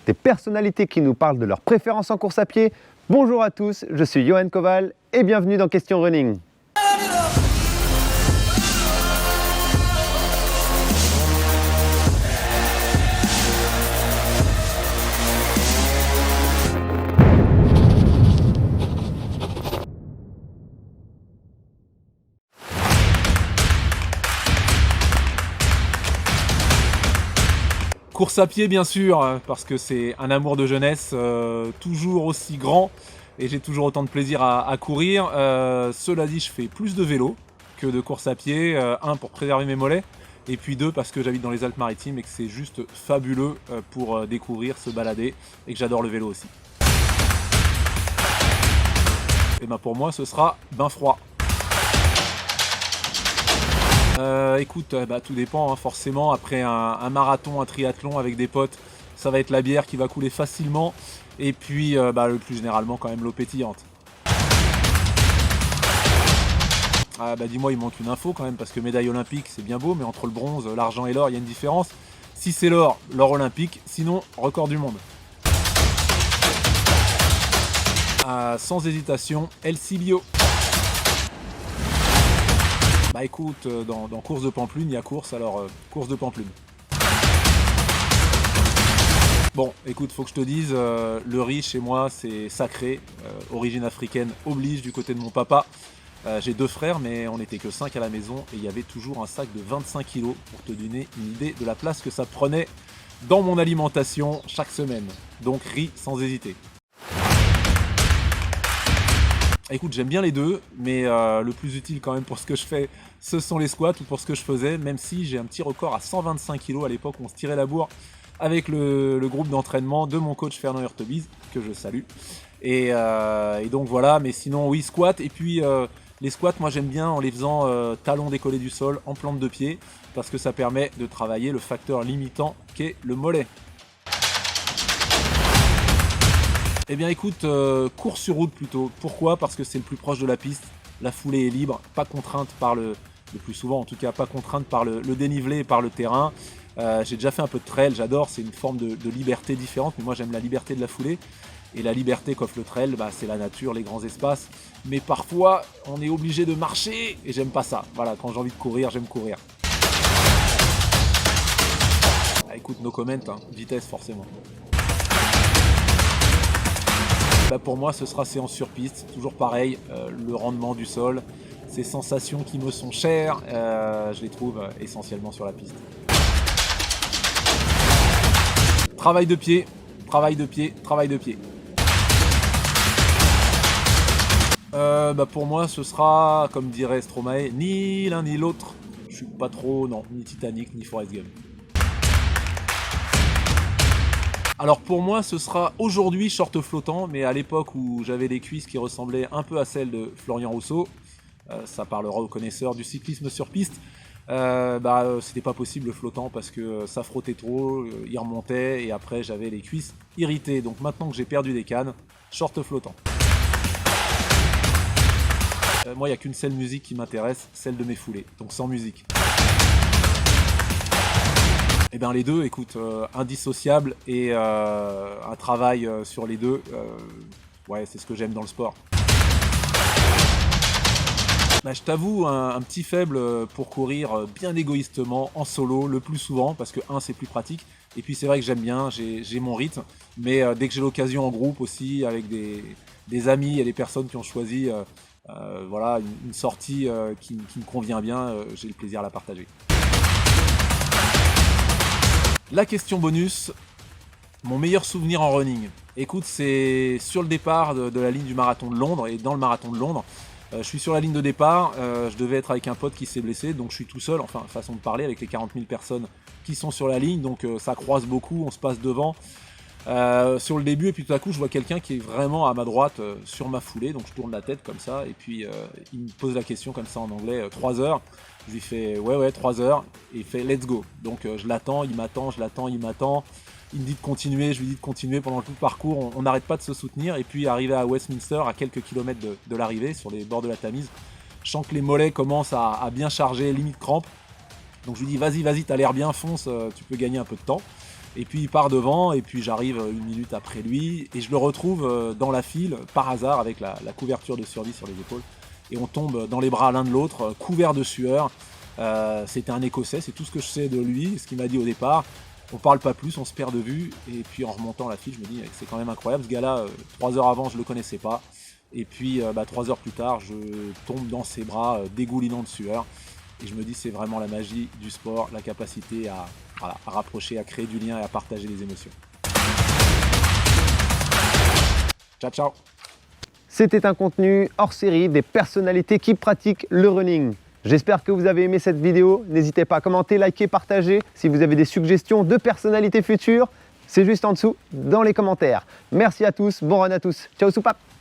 des personnalités qui nous parlent de leurs préférences en course à pied. Bonjour à tous, je suis Johan Koval et bienvenue dans Question Running. Course à pied bien sûr, parce que c'est un amour de jeunesse toujours aussi grand et j'ai toujours autant de plaisir à courir. Cela dit, je fais plus de vélo que de course à pied. Un, pour préserver mes mollets, et puis deux, parce que j'habite dans les Alpes-Maritimes et que c'est juste fabuleux pour découvrir, se balader, et que j'adore le vélo aussi. Et ben pour moi, ce sera bain froid. Écoute, tout dépend, hein, forcément. Après un marathon, un triathlon avec des potes, ça va être la bière qui va couler facilement. Et puis, le plus généralement, quand même, l'eau pétillante. Dis-moi, il manque une info quand même, parce que médaille olympique, c'est bien beau, mais entre le bronze, l'argent et l'or, il y a une différence. Si c'est l'or, l'or olympique, sinon, record du monde. Sans hésitation, El Silio. Écoute, dans course de Pampelune, il y a course, alors course de Pampelune. Bon, écoute, faut que je te dise, le riz chez moi c'est sacré, origine africaine oblige du côté de mon papa. J'ai 2 frères, mais on n'était que 5 à la maison et il y avait toujours un sac de 25 kg pour te donner une idée de la place que ça prenait dans mon alimentation chaque semaine. Donc riz sans hésiter. Écoute, j'aime bien les deux, mais le plus utile quand même pour ce que je fais, ce sont les squats, ou pour ce que je faisais, même si j'ai un petit record à 125 kg à l'époque où on se tirait la bourre avec le groupe d'entraînement de mon coach Fernand Hurtebise, que je salue. Et donc voilà, mais sinon oui, squat, et puis les squats, moi j'aime bien en les faisant talons décollés du sol, en plante de pied, parce que ça permet de travailler le facteur limitant qu'est le mollet. Eh bien écoute, course sur route plutôt. Pourquoi ? Parce que c'est le plus proche de la piste, la foulée est libre, pas contrainte par le plus souvent en tout cas, pas contrainte par le dénivelé et par le terrain. J'ai déjà fait un peu de trail, j'adore, c'est une forme de liberté différente, mais moi j'aime la liberté de la foulée. Et la liberté qu'offre le trail, c'est la nature, les grands espaces. Mais parfois, on est obligé de marcher, et j'aime pas ça. Voilà, quand j'ai envie de courir, j'aime courir. Écoute, no comment, hein, vitesse forcément. Pour moi, ce sera séance sur piste, toujours pareil, le rendement du sol, ces sensations qui me sont chères, je les trouve essentiellement sur la piste. Travail de pied, travail de pied, travail de pied. Pour moi, ce sera, comme dirait Stromae, ni l'un ni l'autre. Je suis pas trop, non, ni Titanic, ni Forrest Gump. Alors pour moi, ce sera aujourd'hui short flottant, mais à l'époque où j'avais les cuisses qui ressemblaient un peu à celles de Florian Rousseau, ça parlera aux connaisseurs du cyclisme sur piste, c'était pas possible le flottant parce que ça frottait trop, il remontait et après j'avais les cuisses irritées. Donc maintenant que j'ai perdu des cannes, short flottant. Moi, il n'y a qu'une seule musique qui m'intéresse, celle de mes foulées, donc sans musique. Eh bien les deux, écoute, indissociables et un travail sur les deux, c'est ce que j'aime dans le sport. Je t'avoue, un petit faible pour courir bien égoïstement, en solo, le plus souvent, parce que c'est plus pratique, et puis c'est vrai que j'aime bien, j'ai mon rythme, mais dès que j'ai l'occasion en groupe aussi, avec des amis et des personnes qui ont choisi une sortie qui me convient bien, j'ai le plaisir à la partager. La question bonus, mon meilleur souvenir en running. Écoute, c'est sur le départ de la ligne du marathon de Londres, et dans le marathon de Londres, je suis sur la ligne de départ, je devais être avec un pote qui s'est blessé, donc je suis tout seul, enfin façon de parler, avec les 40 000 personnes qui sont sur la ligne, donc ça croise beaucoup, on se passe devant sur le début, et puis tout à coup je vois quelqu'un qui est vraiment à ma droite sur ma foulée, donc je tourne la tête comme ça, et puis il me pose la question comme ça en anglais, 3 heures. Je lui fais ouais 3 heures, et il fait let's go. Donc je l'attends, il m'attend, je l'attends, il m'attend. Il me dit de continuer, je lui dis de continuer pendant tout le parcours, on n'arrête pas de se soutenir. Et puis arrivé à Westminster, à quelques kilomètres de l'arrivée, sur les bords de la Tamise, je sens que les mollets commencent à bien charger, limite crampe. Donc je lui dis vas-y, t'as l'air bien, fonce, tu peux gagner un peu de temps. Et puis il part devant, et puis j'arrive 1 minute après lui, et je le retrouve dans la file, par hasard, avec la couverture de survie sur les épaules. Et on tombe dans les bras l'un de l'autre, couverts de sueur. C'était un Écossais, c'est tout ce que je sais de lui, ce qu'il m'a dit au départ. On parle pas plus, on se perd de vue, et puis en remontant la file, je me dis c'est quand même incroyable, ce gars-là, 3 heures avant, je le connaissais pas. Et puis 3 heures plus tard, je tombe dans ses bras, dégoulinant de sueur. Et je me dis c'est vraiment la magie du sport, la capacité à rapprocher, à créer du lien et à partager des émotions. Ciao, ciao. C'était un contenu hors série des personnalités qui pratiquent le running. J'espère que vous avez aimé cette vidéo. N'hésitez pas à commenter, liker, partager. Si vous avez des suggestions de personnalités futures, c'est juste en dessous dans les commentaires. Merci à tous, bon run à tous. Ciao soupap.